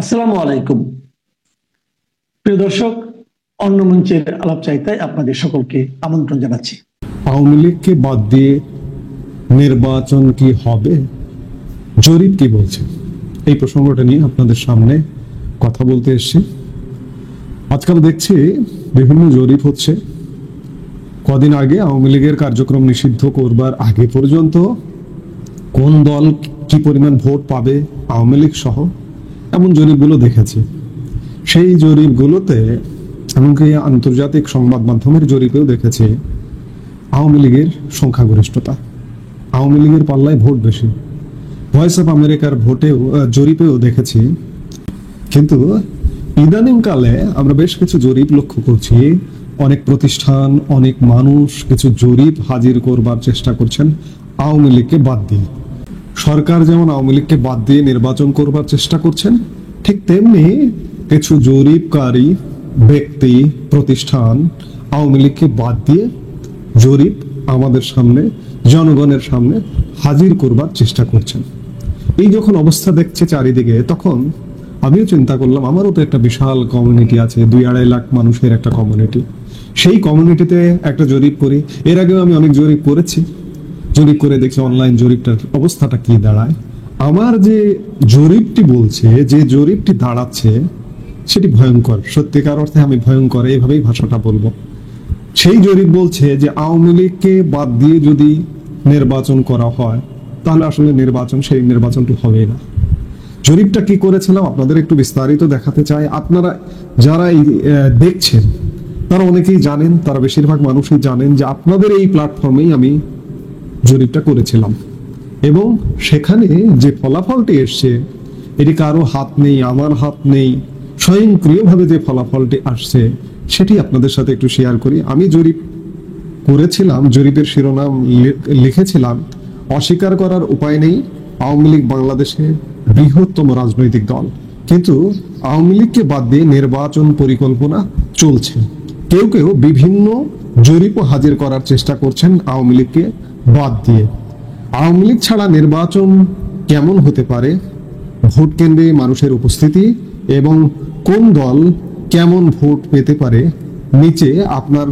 আসসালামু আলাইকুম। প্রিয় দর্শক, অন্য মঞ্চের আলাপচারিতায় আপনাদের সকলকে আমন্ত্রণ জানাচ্ছি। আওয়ামী লীগকে বাদ দিয়ে নির্বাচন কি হবে? জরিপ কি বলছে? এই প্রসঙ্গটা নিয়ে আপনাদের সামনে কথা বলতে এসেছি। আজকাল দেখছি বিভিন্ন জরিপ হচ্ছে। কদিন আগে আওয়ামী লীগের কার্যক্রম নিষিদ্ধ করবার আগে পর্যন্ত কোন দল কি পরিমাণ ভোট পাবে আওয়ামী লীগ সহ এমন জরিপগুলো দেখেছি। সেই জরিপগুলোতে এমনকি আন্তর্জাতিক সংবাদ মাধ্যমের জরিপেও দেখেছি আওয়ামী লীগের সংখ্যাগরিষ্ঠতা, আওয়ামী লীগের পাল্লায় ভোট বেশি। ভয়েস অফ আমেরিকার জরিপেও দেখেছি। কিন্তু ইদানিং কালে আমরা বেশ কিছু জরিপ লক্ষ্য করছি। অনেক প্রতিষ্ঠান, অনেক মানুষ কিছু জরিপ হাজির করবার চেষ্টা করছেন আওয়ামী লীগকে বাদ দিয়ে। সরকার যেমন আওয়ামী লীগকে বাদ দিয়ে নির্বাচন করবার চেষ্টা করছেন, ঠিক তেমনি কিছু জরিপকারী ব্যক্তি, প্রতিষ্ঠান আওয়ামী লীগকে বাদ দিয়ে জরিপ আমাদের সামনে, জনগণের সামনে হাজির করবার চেষ্টা করছেন। এই যখন অবস্থা দেখছে চারিদিকে, তখন আমিও চিন্তা করলাম আমারও তো একটা বিশাল কমিউনিটি আছে, 2-2.5 লাখ মানুষের একটা কমিউনিটি। সেই কমিউনিটিতে একটা জরিপ করি। এর আগেও আমি অনেক জরিপ করেছি। জরিপ করে দেখছি অনলাইন জরিপটার অবস্থাটা কি দাঁড়ায়। আমার যে জরিপটি বলছে, যে জরিপটি দাঁড়াচ্ছে, সেটি ভয়ঙ্কর। সত্যিকার অর্থে আমি ভয়ঙ্কর এইভাবেই ভাষাটা বলবো। সেই জরিপ বলছে যে আওয়ামী লীগকে বাদ দিয়ে যদি নির্বাচন করা হয়, তাহলে আসলে সেই নির্বাচনটি হবে না। জরিপটা কি করেছিলাম আপনাদের একটু বিস্তারিত দেখাতে চাই। আপনারা যারা দেখছেন তারা অনেকেই জানেন, তারা বেশিরভাগ মানুষই জানেন যে আপনাদের এই প্ল্যাটফর্মেই আমি জরিপটা করেছিলাম, এবং সেখানে যে ফলাফলটি এসছে এটি কারো হাত নেই, আমার হাত নেই। স্বয়ংক্রিয়ভাবে যে ফলাফলটি আসছে সেটি আপনাদের সাথে একটু শেয়ার করি। আমি জরিপ করেছিলাম, জরিপের শিরোনাম লিখেছিলাম, অস্বীকার করার উপায় নেই, আওয়ামী লীগ বাংলাদেশের বৃহত্তম রাজনৈতিক দল, কিন্তু আওয়ামী লীগকে বাদ দিয়ে নির্বাচন পরিকল্পনা চলছে। কেউ কেউ বিভিন্ন জরিপও হাজির করার চেষ্টা করছেন আওয়ামী লীগকে বাদ দিয়ে। আওয়ামী লীগ ছাড়া নির্বাচন কেমন হতে পারে, ভোট কেন্দ্রে মানুষের উপস্থিতি এবং কোন দল কেমন ভোট পেতে পারে, নিচে আপনার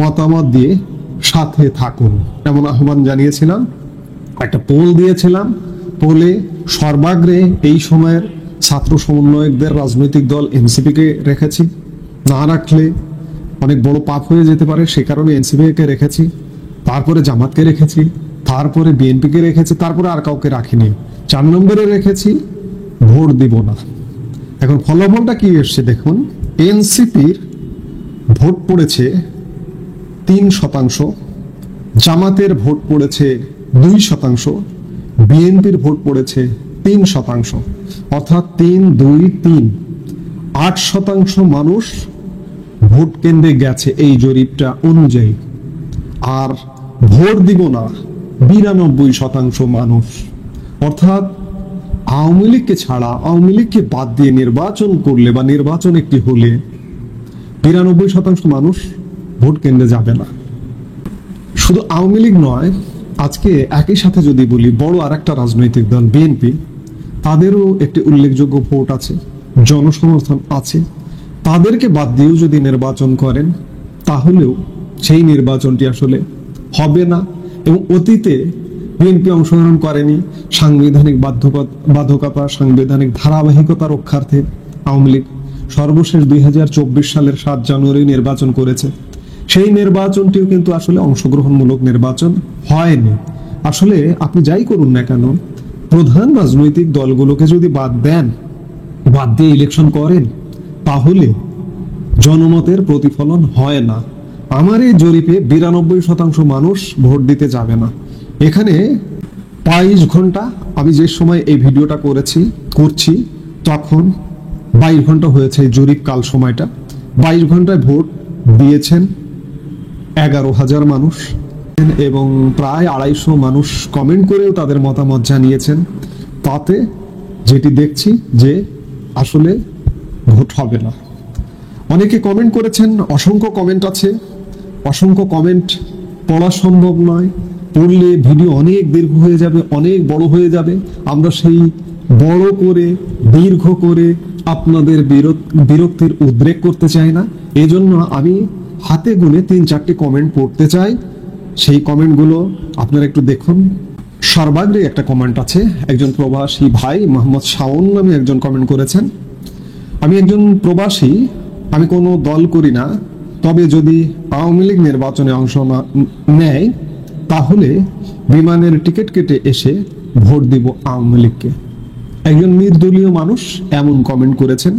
মতামত দিয়ে সাথে থাকুন এমন আহ্বান জানিয়েছিলাম। একটা পোল দিয়েছিলাম। পোলে সর্বাগ্রে এই সময়ের ছাত্র সমন্বয়কদের রাজনৈতিক দল এনসিপিকে রেখেছি। না রাখলে অনেক বড় পাপ হয়ে যেতে পারে, সে কারণে এনসিপিকে রেখেছি। তারপরে জামাতকে রেখেছি, তারপরে বিএনপিকে রেখেছি, তারপরে আর কাউকে রাখিনি। 4 নম্বরে রেখেছি ভোট দিব না। এখন ফলাফলটা কি এসছে দেখুন। এনসিপির ভোট পড়েছে 3%, জামাতের ভোট পড়েছে 2%, বিএনপির ভোট পড়েছে 3%, অর্থাৎ 3, 2, 3, 8% মানুষ ভোট কেন্দ্রে গেছে এই জরিপটা অনুযায়ী। আর ভোট দিব না 92% মানুষ। অর্থাৎ আওয়ামী লীগকে ছাড়া, আওয়ামী লীগকে বাদ দিয়ে নির্বাচন করলে বা নির্বাচন একটি হলে 92% মানুষ ভোট কেন্দ্রে যাবে না। শুধু আওয়ামী লীগ নয়, আজকে একই সাথে যদি বলি বড় আর একটা রাজনৈতিক দল বিএনপি, তাদেরও একটি উল্লেখযোগ্য ভোট আছে, জনসমর্থন আছে। তাদেরকে বাদ দিয়েও যদি নির্বাচন করেন, তাহলেও সেই নির্বাচনটি আসলে হবে না। এবং অতীতে বিএনপি অংশগ্রহণ করেনি। সাংবিধানিক বাধ্যকতা, সাংবিধানিক ধারাবাহিকতা রক্ষার্থে আওয়ামী লীগ সর্বশেষ 2024 সালের 7 জানুয়ারি নির্বাচন করেছে। সেই নির্বাচনটিও কিন্তু আসলে অংশগ্রহণমূলক নির্বাচন হয়নি। আসলে আপনি যাই করুন না কেন, প্রধান রাজনৈতিক দলগুলোকে যদি বাদ দেন, বাদ দিয়ে ইলেকশন করেন, তাহলে জনমতের প্রতিফলন হয় না। আমার এই জরিপে 92% মানুষ ভোট দিতে যাবে না। এখানে 22 ঘন্টা, আমি যে সময় এই ভিডিওটা করছি তখন 22 ঘন্টা হয়েছে এই জরিপ কাল সময়টা। 22 ঘন্টায় ভোট দিয়েছেন 11,000 মানুষ, এবং প্রায় 250 মানুষ কমেন্ট করেও তাদের মতামত জানিয়েছেন। তাতে যেটি দেখছি যে আসলে ভোট হবে না। অনেকে কমেন্ট করেছেন, অসংখ্য কমেন্ট আছে। অসংখ্য কমেন্ট পড়া সম্ভব নয়, পড়লে ভিডিও অনেক দীর্ঘ হয়ে যাবে, অনেক বড় হয়ে যাবে। আমরা সেই বড় করে দীর্ঘ করে আপনাদের বিরক্তির উদ্রেক করতে চাই না। এই জন্য আমি হাতে গুনে 3-4টি কমেন্ট পড়তে চাই। সেই কমেন্টগুলো আপনারা একটু দেখুন। সর্বাগ্রে একটা কমেন্ট আছে, একজন প্রবাসী ভাই মোহাম্মদ শাওন নামে একজন কমেন্ট করেছেন। আমি একজন প্রবাসী, আমি কোনো দল করি না, তবে যদি আওয়ামী লীগ নির্বাচনে অংশ নেয় তাহলে বিমানের টিকিট কেটে এসে ভোট দিব আওয়ামী লীগকে। একজন নির্দলীয় মানুষ এমন কমেন্ট করেছেন।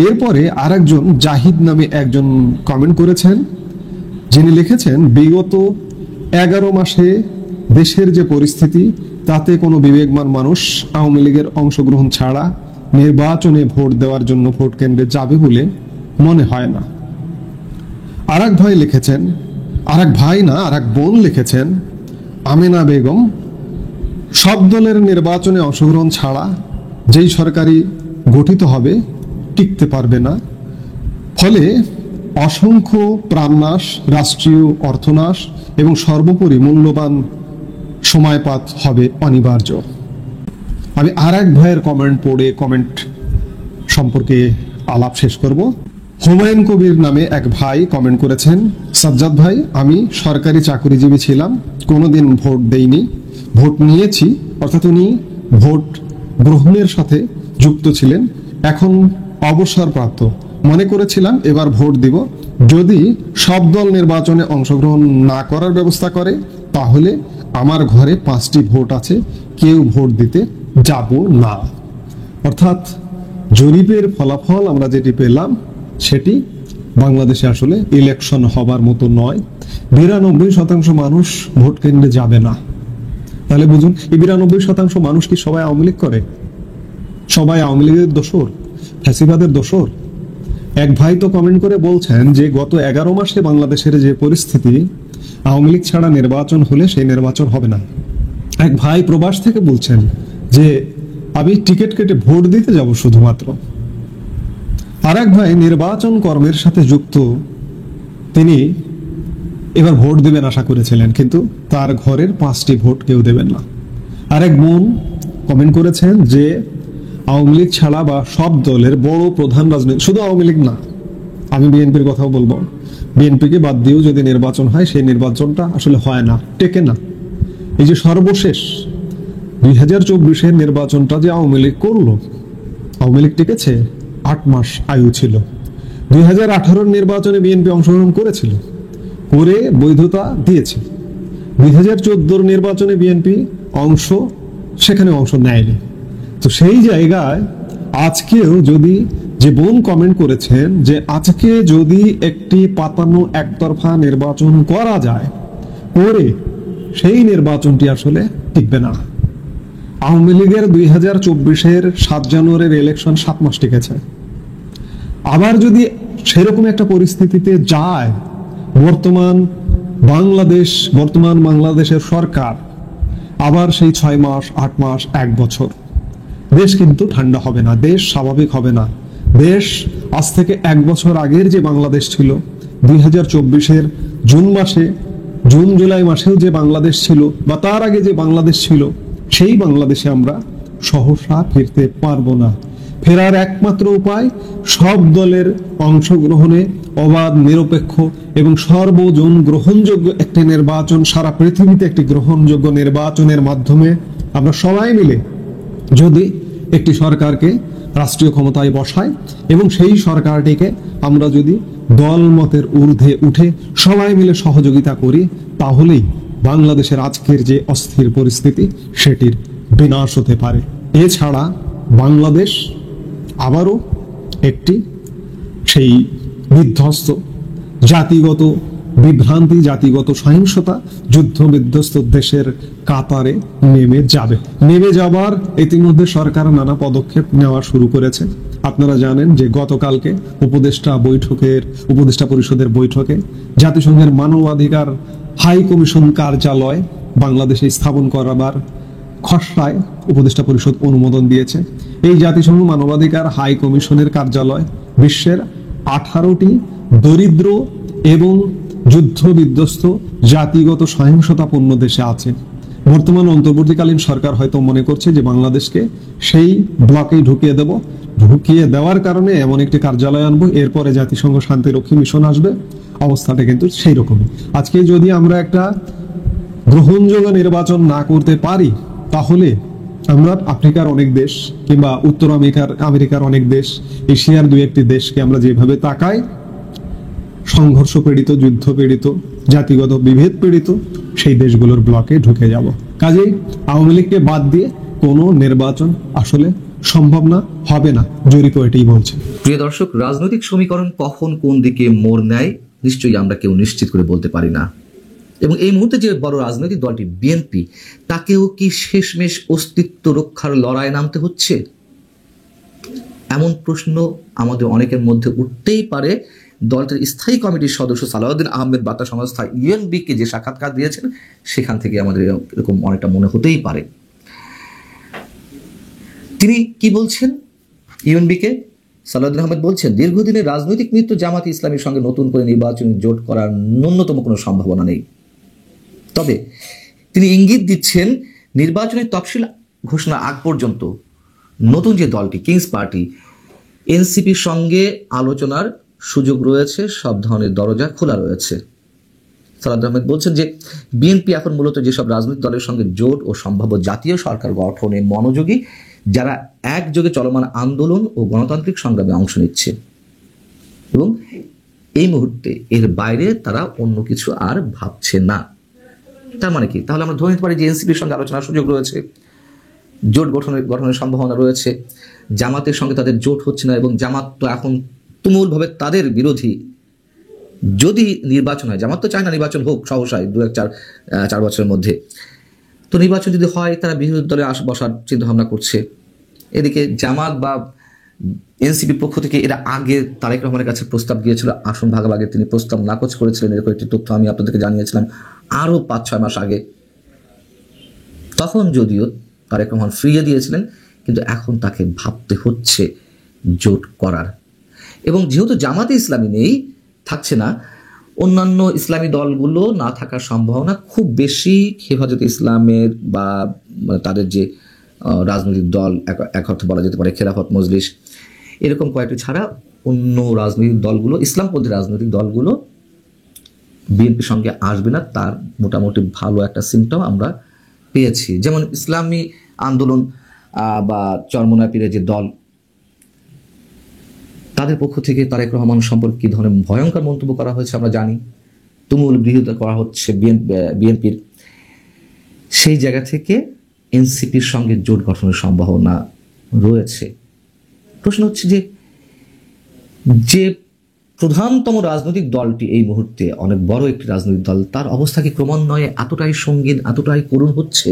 এরপরে আরেকজন জাহিদ নামে একজন কমেন্ট করেছেন, যিনি লিখেছেন বিগত 11 মাসে দেশের যে পরিস্থিতি তাতে কোনো বিবেকবান মানুষ আওয়ামী লীগের অংশগ্রহণ ছাড়া নির্বাচনে ভোট দেওয়ার জন্য ভোট কেন্দ্রে যাবে বলে মনে হয় না। আরেক ভাই লিখেছেন, আরেক বোন লিখেছেন, আমেনা বেগম, সব দলের নির্বাচনে অংশগ্রহণ ছাড়া যেই সরকারি গঠিত হবে টিকতে পারবে না, ফলে অসংখ্য প্রাণনাশ, রাষ্ট্রীয় অর্থনাশ এবং সর্বোপরি মূল্যবান সময়পাত হবে অনিবার্য। আমি আরেক ভাইয়ের কমেন্ট পড়ে কমেন্ট সম্পর্কে আলাপ শেষ করব। হুমায়ুন কবির নামে এক ভাই কমেন্ট করেছেন, সাজ্জাদ ভাই, আমি সরকারি চাকরিজীবী ছিলাম, কোনোদিন ভোট দেইনি, ভোট নিয়েছি, অর্থাৎ উনি ভোট গ্রহণের সাথে যুক্ত ছিলেন, এখন অবসরপ্রাপ্ত। মনে করেছিলাম এবার ভোট দিব, যদি সব দল নির্বাচনে অংশগ্রহণ না করার ব্যবস্থা করে তাহলে আমার ঘরে 5টি ভোট আছে, কেউ ভোট দিতে যাব না। অর্থাৎ জরিপের ফলাফল আমরা যেটি পেলাম সেটি বাংলাদেশে আসলে ইলেকশন হবার মতো নয়। 92% মানুষ ভোট কেন্দ্রে যাবে না। তাহলে বুঝুন, এই 92% মানুষ কি সবাই আওয়ামী লীগ করে? সবাই আওয়ামী লীগের দোসর, ফ্যাসিবাদের দোসর? এক ভাই তো কমেন্ট করে বলছেন যে গত 11 মাসে বাংলাদেশের যে পরিস্থিতি, আওয়ামী লীগ ছাড়া নির্বাচন হলে সেই নির্বাচন হবে না। এক ভাই প্রবাস থেকে বলছেন যে আমি টিকিট কেটে ভোট দিতে যাব শুধুমাত্র। আর এক ভাই নির্বাচন কর্মের সাথে যুক্ত, তিনি এবার ভোট দেবেন আশা করেছিলেন, কিন্তু তার ঘরের 5টি ভোট কেউ দেবেন না। আরেক বোন কমেন্ট করেছেন যে আওয়ামী লীগ ছাড়া বা সব দলের বড় প্রধান রাজনীতি, শুধু আওয়ামী লীগ না, আমি বিএনপির কথাও বলবো, বিএনপিকে বাদ দিয়েও যদি নির্বাচন হয় সেই নির্বাচনটা আসলে হয় না, টেকে না। এই যে সর্বশেষ 2024-এর নির্বাচনটা যে আওয়ামী লীগ করলো, আওয়ামী লীগ টিকেছে, 8 মাস আয়ু ছিল। 2018-এর নির্বাচনে বিএনপি অংশগ্রহণ করেছিল, করে বৈধতা দিয়েছে। 2014-এর নির্বাচনে বিএনপি সেখানে অংশ নেয়নি। তো সেই জায়গায় আজকেও যদি, যে বোন কমেন্ট করেছেন যে আজকে যদি একটি পাতানো একতরফা নির্বাচন করা যায়, করে সেই নির্বাচনটি আসলে টিকবে না। আওয়ামী লীগের 2024-এর 7 জানুয়ারির ইলেকশন 7 মাস টিকেছে। আবার যদি সেরকম একটা পরিস্থিতিতে যায়, বর্তমান বাংলাদেশের সরকার আবার সেই 6 মাস, 8 মাস, 1 বছর, দেশ কিন্তু ঠান্ডা হবে না, দেশ স্বাভাবিক হবে না। দেশ আজ থেকে 1 বছর আগের যে বাংলাদেশ ছিল, 2024-এর জুন জুলাই মাসেও যে বাংলাদেশ ছিল বা তার আগে যে বাংলাদেশ ছিল, সেই বাংলাদেশে আমরা সহসা ফিরতে পারবো না। ফেরার একমাত্র উপায় সব দলের অংশগ্রহণে অবাধ, নিরপেক্ষ এবং সর্বজন গ্রহণযোগ্য একটি নির্বাচন, সারা পৃথিবীতে একটি গ্রহণযোগ্য নির্বাচনের মাধ্যমে আমরা সবাই মিলে যদি একটি সরকারকে রাষ্ট্রীয় ক্ষমতায় বসায় এবং সেই সরকারটিকে আমরা যদি দল মতের ঊর্ধ্বে উঠে সবাই মিলে সহযোগিতা করি, তাহলেই বাংলাদেশের আজকের যে অস্থির পরিস্থিতি সেটির বিনাশ হতে পারে। এছাড়া বাংলাদেশ আবারও একটি সেই বিধ্বস্ত জাতিগত বিভ্রান্তি, জাতিগত সহিংসতা, যুদ্ধ বিধ্বস্ত দেশের কাতারে নেমে যাবার ইতিমধ্যে সরকার নানা পদক্ষেপ নেওয়া শুরু করেছে। আপনারা জানেন যে গতকালকে উপদেষ্টা পরিষদের বৈঠকে জাতিসংঘের মানবাধিকার হাই কমিশন কার্যালয় বাংলাদেশে স্থাপন করাবার খসড়ায় উপদেষ্টা পরিষদ অনুমোদন দিয়েছে। এই জাতিসংঘ মানবাধিকার হাই কমিশনের কার্যালয় বিশ্বের 18টি দরিদ্র এবং যুদ্ধ বিধ্বস্ত জাতিগত সহিংসতাপূর্ণ দেশে আছে। বর্তমান অন্তর্বর্তীকালীন সরকার হয়তো মনে করছে যে বাংলাদেশকে সেই ব্লকেই ঢুকিয়ে দেওয়ার কারণে এমন একটি কার্যালয় আনবো, এরপরে জাতিসংঘ শান্তিরক্ষী মিশন আসবে। অবস্থাটা কিন্তু সেই রকমই। আজকে যদি আমরা একটা গ্রহণযোগ্য নির্বাচন না করতে পারি, তাহলে আমরা আফ্রিকার অনেক দেশ কিংবা উত্তর আমেরিকার অনেক দেশ, এশিয়ার দুই একটি দেশকে আমরা যেভাবে তাকাই, সংঘর্ষ পীড়িত, যুদ্ধ পীড়িত, জাতিগত বিভেদ পীড়িত সেই দেশগুলোর ব্লকে ঢুকে যাব। কাজেই আওয়ামী লীগকে বাদ দিয়ে কোনো নির্বাচন আসলে সম্ভব না, হবে না, জরিপও এটাই বলছে। প্রিয় দর্শক, রাজনৈতিক সমীকরণ কখন কোন দিকে মোড় নেয় নিশ্চয়ই আমরা কেউ নিশ্চিত করে বলতে পারি না। এবং এই মুহূর্তে যে বড় রাজনৈতিক দলটি বিএনপি, তাকেও কি শেষমেশ অস্তিত্ব রক্ষার লড়াইয়ে নামতে হচ্ছে? এমন প্রশ্ন আমাদের অনেকের মধ্যে উঠতেই পারে। দলটির স্থায়ী কমিটির সদস্য সালাউদ্দিন আহমেদ বার্তা সংস্থা ইউএনবিকে যে সাক্ষাৎকার দিয়েছেন, সেখান থেকে আমাদের এরকম অনেকটা মনে হতেই পারে। তিনি কি বলছেন? ইউএনবিকে সালাউদ্দিন আহমেদ বলছেন, দীর্ঘদিনের রাজনৈতিক মৃত্যু জামাতে ইসলামীর সঙ্গে নতুন করে নির্বাচনী জোট করার ন্যূনতম কোনো সম্ভাবনা নেই। তবে তিনি ইঙ্গিত দিচ্ছেন, নির্বাচনের তফসিল ঘোষণা আগ পর্যন্ত নতুন যে দলটি কিংস পার্টি, এনসিপির সঙ্গে আলোচনার সুযোগ রয়েছে, সব ধরনের দরজা খোলা রয়েছে। সালাউদ্দিন আহমেদ বলছেন যে বিএনপি এখন মূলত যেসব রাজনৈতিক দলের সঙ্গে জোট ও সম্ভাব্য জাতীয় সরকার গঠনে মনোযোগী, যারা একযোগে চলমান আন্দোলন ও গণতান্ত্রিক সংগ্রামে অংশ নিচ্ছে, এবং এই মুহূর্তে এর বাইরে তারা অন্য কিছু আর ভাবছে না। তার মানে কি? তাহলে আমরা ধরে নিতে পারি যে এনসিপির সঙ্গে আলোচনার সুযোগ রয়েছে, জোট গঠনের সম্ভাবনা রয়েছে, জামাতের সঙ্গে তাদের জোট হচ্ছে না, এবং জামাত তো এখন তুমুলভাবে তাদের বিরোধী। যদি নির্বাচন হয়, জামাত তো চায় না নির্বাচন হোক সহসায় 4 বছরের মধ্যে, তো নির্বাচন যদি হয় তারা বিরোধী দলে বসার চিন্তা ভাবনা করছে। এদিকে জামাত বা এনসিপির পক্ষ থেকে এরা আগে তারেক রহমানের কাছে প্রস্তাব গিয়েছিল আসন ভাগাভাগি, তিনি প্রস্তাব নাকচ করেছিলেন। এরকম একটি তথ্য আমি আপনাদেরকে জানিয়েছিলাম আরও 5-6 মাস আগে। তখন যদিও তারেক রহমান ফিরিয়ে দিয়েছিলেন, কিন্তু এখন তাকে ভাবতে হচ্ছে জোট করার। এবং যেহেতু জামাতে ইসলামী নেই, থাকছে না, অন্যান্য ইসলামী দলগুলো না থাকার সম্ভাবনা খুব বেশি। হেফাজতে ইসলামের বা তাদের যে রাজনৈতিক দল, এক অর্থে বলা যেতে পারে খেলাফত মজলিস, এরকম কয়েকটি ছাড়া অন্য রাজনৈতিক দলগুলো, ইসলামপন্থী রাজনৈতিক দলগুলো বিএনপির সঙ্গে আসবে না, তার মোটামুটি ভালো একটা সিমটম আমরা পেয়েছি। যেমন ইসলামী আন্দোলন বা চরমোনাই পীরের যে দল, তাদের পক্ষ থেকে তারেক রহমান সম্পর্কে কী ধরনের ভয়ঙ্কর মন্তব্য করা হয়েছে আমরা জানি। তুমুল বিরোধিতা করা হচ্ছে বিএনপির। সেই জায়গা থেকে এনসিপির সঙ্গে জোট গঠনের সম্ভাবনা রয়েছে। প্রশ্ন হচ্ছে যে প্রধানতম রাজনৈতিক দলটি এই মুহূর্তে অনেক বড় একটি রাজনৈতিক দল, তার অবস্থা কি ক্রমান্বয়ে এতটাই সঙ্গীন, এতটাই করুণ হচ্ছে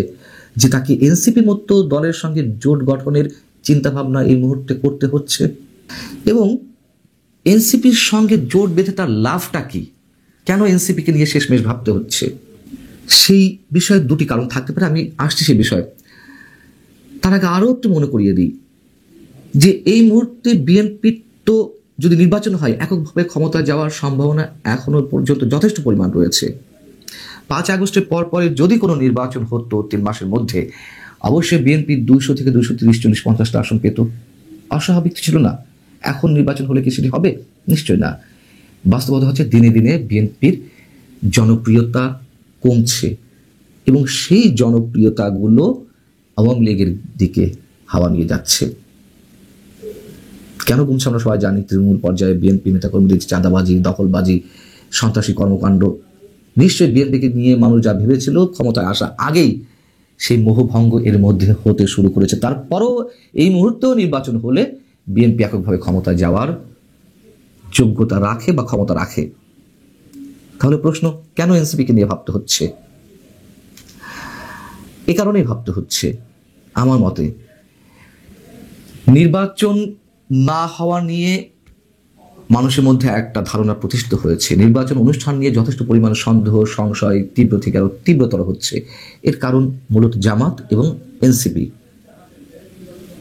যে তাকে এনসিপির মতো দলের সঙ্গে জোট গঠনের চিন্তাভাবনা এই মুহূর্তে করতে হচ্ছে? এবং এনসিপির সঙ্গে জোট বেঁধে তার লাভটা কি? কেন এনসিপিকে নিয়ে শেষমেশ ভাবতে হচ্ছে? সেই বিষয়ে দুটি কারণ থাকতে পারে, আমি আসছি সেই বিষয়ে। তার আগে আরও একটু মনে করিয়ে দিই যে এই মুহূর্তে বিএনপির তো যদি নির্বাচন হয় এককভাবে ক্ষমতায় যাওয়ার সম্ভাবনা এখনো পর্যন্ত যথেষ্ট পরিমাণ রয়েছে। 5 আগস্টের পরে যদি কোনো নির্বাচন হতো 3 মাসের মধ্যে, অবশ্যই বিএনপি 200 থেকে 230, 40, 50টা আসন পেত। অস্বাভাবিক ছিল না। এখন নির্বাচন হলে কি সেটি হবে? নিশ্চয় না। বাস্তবতা হচ্ছে দিনে দিনে বিএনপির জনপ্রিয়তা কমছে, এবং সেই জনপ্রিয়তাগুলো আওয়ামী লীগের দিকে হাওয়া নিয়ে যাচ্ছে। কেন কমছে আমরা সবাই জানি। তৃণমূল পর্যায়ে বিএনপি নেতাকর্মীদের চাঁদাবাজি, দখলবাজি, সন্ত্রাসী কর্মকাণ্ড, নিশ্চয়ই বিএনপিকে নিয়ে মানুষ যা ভেবেছিল ক্ষমতায় আসা আগেই সেই মোহভঙ্গ এর মধ্যে হতে শুরু করেছে। তারপরও এই মুহূর্তেও নির্বাচন হলে বিএনপি এককভাবে ক্ষমতায় যাওয়ার যোগ্যতা রাখে বা ক্ষমতা রাখে। তাহলে প্রশ্ন, কেন এনসিপিকে নিয়ে ভাবতে হচ্ছে? এ কারণেই ভাবতে হচ্ছে আমার মতে, নির্বাচন না হওয়া নিয়ে মানুষের মধ্যে একটা ধারণা প্রতিষ্ঠিত হয়েছে। নির্বাচন অনুষ্ঠান নিয়ে যথেষ্ট পরিমাণ সন্দেহ, সংশয় তীব্র থেকে আরো তীব্রতর হচ্ছে। এর কারণ মূলত জামাত এবং এনসিপি।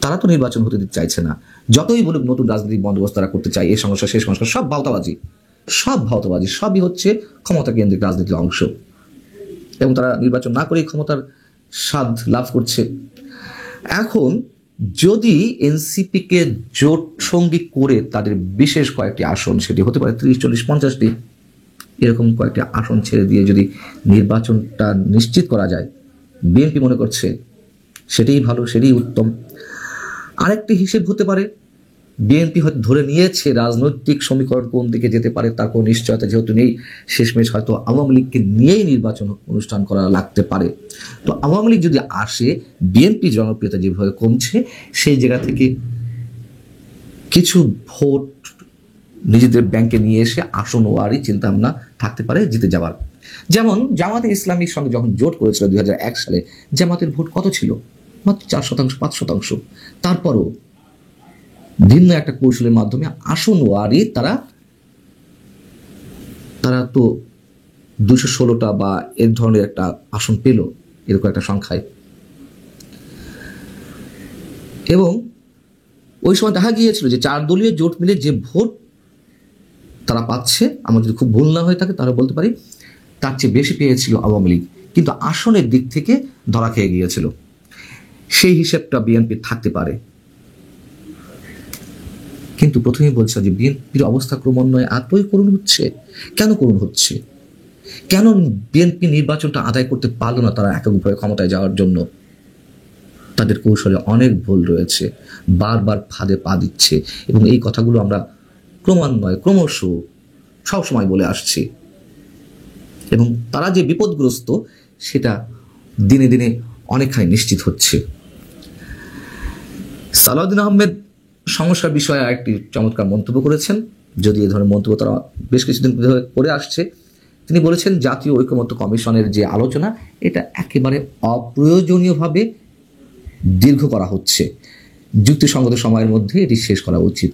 তারা তো নির্বাচন হতে দিতে চাইছে না। যতই বলুক নতুন রাজনৈতিক বন্দোবস্ত তারা করতে চায়, এই সমস্যা সেই সমস্যা, সব ভাওতাবাজি, সবই হচ্ছে ক্ষমতা কেন্দ্রিক রাজনীতির অংশ। এবং তারা নির্বাচন না করেই ক্ষমতার স্বাদ লাভ করছে। এখন যদি এনসিপিকে জোট সঙ্গী করে তাদের বিশেষ কয়েকটি আসন, সেটি হতে পারে 30, 40, 50টি, এরকম কয়েকটি আসন ছেড়ে দিয়ে যদি নির্বাচনটা নিশ্চিত করা যায়, বিএনপি মনে করছে সেটাই ভালো, সেটাই উত্তম। আরেকটি হিসেব হতে পারে, বিএনপি হয়তো ধরে নিয়েছে রাজনৈতিক সমীকরণ কোন দিকে যেতে পারে তার কোনো নিশ্চয়তা যেহেতু নেই, শেষমেশ হয়তো আওয়ামী লীগকে নিয়েই নির্বাচন অনুষ্ঠান করা লাগতে পারে। তো আওয়ামী লীগ যদি আসে, বিএনপি জনপ্রিয়তা যেভাবে কমছে, সেই জায়গা থেকে কিছু ভোট নিজেদের ব্যাংকে নিয়ে এসে আসন ওয়ারি চিন্তা ভাবনা থাকতে পারে জিতে যাওয়ার। যেমন জামাতে ইসলামীর সঙ্গে যখন জোট করেছিল 2001 সালে, জামাতের ভোট কত ছিল? মাত্র 4%, 5%। তারপরও ভিন্ন একটা কৌশলের মাধ্যমে আসন ওয়ারি তারা তো 216টা বা এর ধরনের একটা আসন পেল, এরকম একটা সংখ্যায়। এবং ওই সময় দেখা গিয়েছিল যে 4 দলীয় জোট মিলে যে ভোট তারা পাচ্ছে, আমার যদি খুব ভুল না হয়ে থাকে তাহলে বলতে পারি, তার চেয়ে বেশি পেয়েছিল আওয়ামী লীগ, কিন্তু আসনের দিক থেকে ধরা খেয়ে গিয়েছিল। সেই হিসেবটা বিএনপি থাকতে পারে। কিন্তু প্রথমেই বলছে যে বিএনপির অবস্থা ক্রমান্বয়ে এতই করুণ হচ্ছে। কেন করুণ হচ্ছে? কেন বিএনপি নির্বাচনটা আদায় করতে পারলো না তারা এককভাবে ক্ষমতায় যাওয়ার জন্য? তাদের কৌশলে অনেক ভুল রয়েছে, বারবার ফাঁদে পা দিচ্ছে, এবং এই কথাগুলো আমরা ক্রমান্বয়ে ক্রমশ সবসময় বলে আসছি। এবং তারা যে বিপদগ্রস্ত সেটা দিনে দিনে অনেকখানি নিশ্চিত হচ্ছে। সালাউদ্দিন আহমেদ সমস্যার বিষয়ে একটি চমৎকার মন্তব্য করেছেন, যদি এই ধরনের মন্তব্য তারা বেশ কিছুদিন ধরে করে আসছে। তিনি বলেছেন, জাতীয় ঐকমত্য কমিশনের যে আলোচনা, এটা একেবারে অপ্রয়োজনীয়ভাবে দীর্ঘ করা হচ্ছে। যুক্তিসঙ্গত সময়ের মধ্যে এটি শেষ করা উচিত।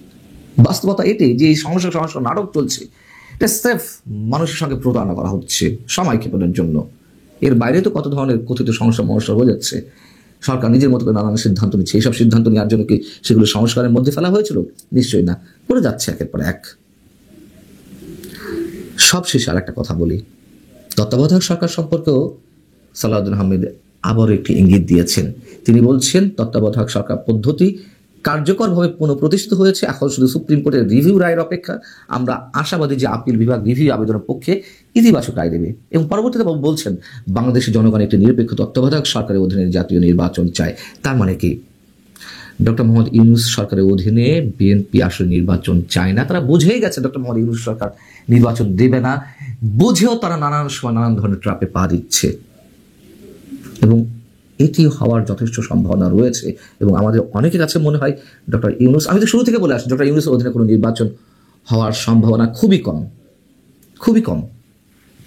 বাস্তবতা এটাই যে এই সমস্যা নাটক চলছে, এটা সেফ মানুষের সঙ্গে প্রতারণা করা হচ্ছে সময় ক্ষেপণের জন্য। এর বাইরে তো কত ধরনের কথিত সমস্যা হয়ে যাচ্ছে। সরকার নিজের মতো করে নানান সিদ্ধান্ত নিচ্ছে। এইসব সিদ্ধান্ত নেওয়ার জন্য কি সেগুলো সংস্কারের মধ্যে ফেলা হয়েছিল? নিশ্চয়ই না, করে যাচ্ছে একের পর এক। সবশেষে আর একটা কথা বলি, তত্ত্বাবধায়ক সরকার সম্পর্কেও সালাউদ্দিন আহমেদ আবার একটি ইঙ্গিত দিয়েছেন। তিনি বলছেন, তত্ত্বাবধায়ক সরকার পদ্ধতি কার্যকরভাবে পুনঃপ্রতিষ্ঠিত হয়েছে, এখন শুধু সুপ্রিম কোর্টের রিভিউ রায়ের অপেক্ষা। আমরা আশাবাদী যে আপিল বিভাগ রিভিউ আবেদনের পক্ষে ইতিবাচক রায় দেবে। এবং পরবর্তীতে বলছেন, বাংলাদেশের জনগণ একটি নিরপেক্ষ তত্ত্বাবধায়ক সরকারের অধীনে জাতীয় নির্বাচন চায়। তার মানে কি ডক্টর মোহাম্মদ ইউনূস সরকারের অধীনে বিএনপি আসলে নির্বাচন চায় না? তারা বুঝেই গেছে ডক্টর মোহাম্মদ ইউনূস সরকার নির্বাচন দেবে না, বুঝেও তারা নানান সময় নানান ধরনের ট্রাপে পা দিচ্ছে। এবং এটি হওয়ার যথেষ্ট সম্ভাবনা রয়েছে। এবং আমাদের অনেকের কাছে মনে হয় ডক্টর ইউনূস, আমি তো শুরু থেকে বলে আসছি, ডক্টর ইউনূসের অধীনে কোনো নির্বাচন হওয়ার সম্ভাবনা খুবই কম, খুবই কম।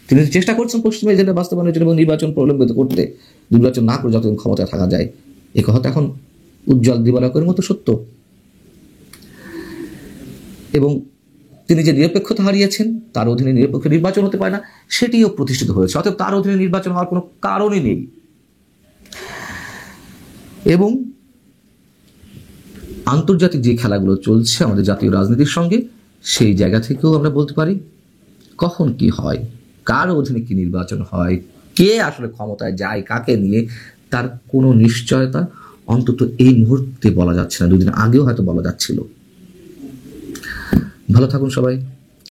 তিনি চেষ্টা করছেন পশ্চিমা এজেন্ডা বাস্তবায়নের জন্য এবং নির্বাচন প্রলম্বিত করতে, নির্বাচন না করে যতদিন ক্ষমতায় থাকা যায়। এ কথা এখন উজ্জ্বল দিবালোকের মতো সত্য। এবং তিনি যে নিরপেক্ষতা হারিয়েছেন, তার অধীনে নিরপেক্ষ নির্বাচন হতে পারে না, সেটিও প্রতিষ্ঠিত হয়েছে। অতএব তার অধীনে নির্বাচন হওয়ার কোনো কারণই নেই। এবং আন্তর্জাতিক যে খেলাগুলো চলছে আমাদের জাতীয় রাজনীতির সঙ্গে, সেই জায়গা থেকেও আমরা বলতে পারি কখন কি হয়, কার অধীনে কি নির্বাচন হয়, কে আসলে ক্ষমতায় যায় কাকে নিয়ে, তার কোনো নিশ্চয়তা অন্তত এই মুহূর্তে বলা যাচ্ছে না। 2 দিন আগেও হয়তো বলা যাচ্ছিল। ভালো থাকুন সবাই।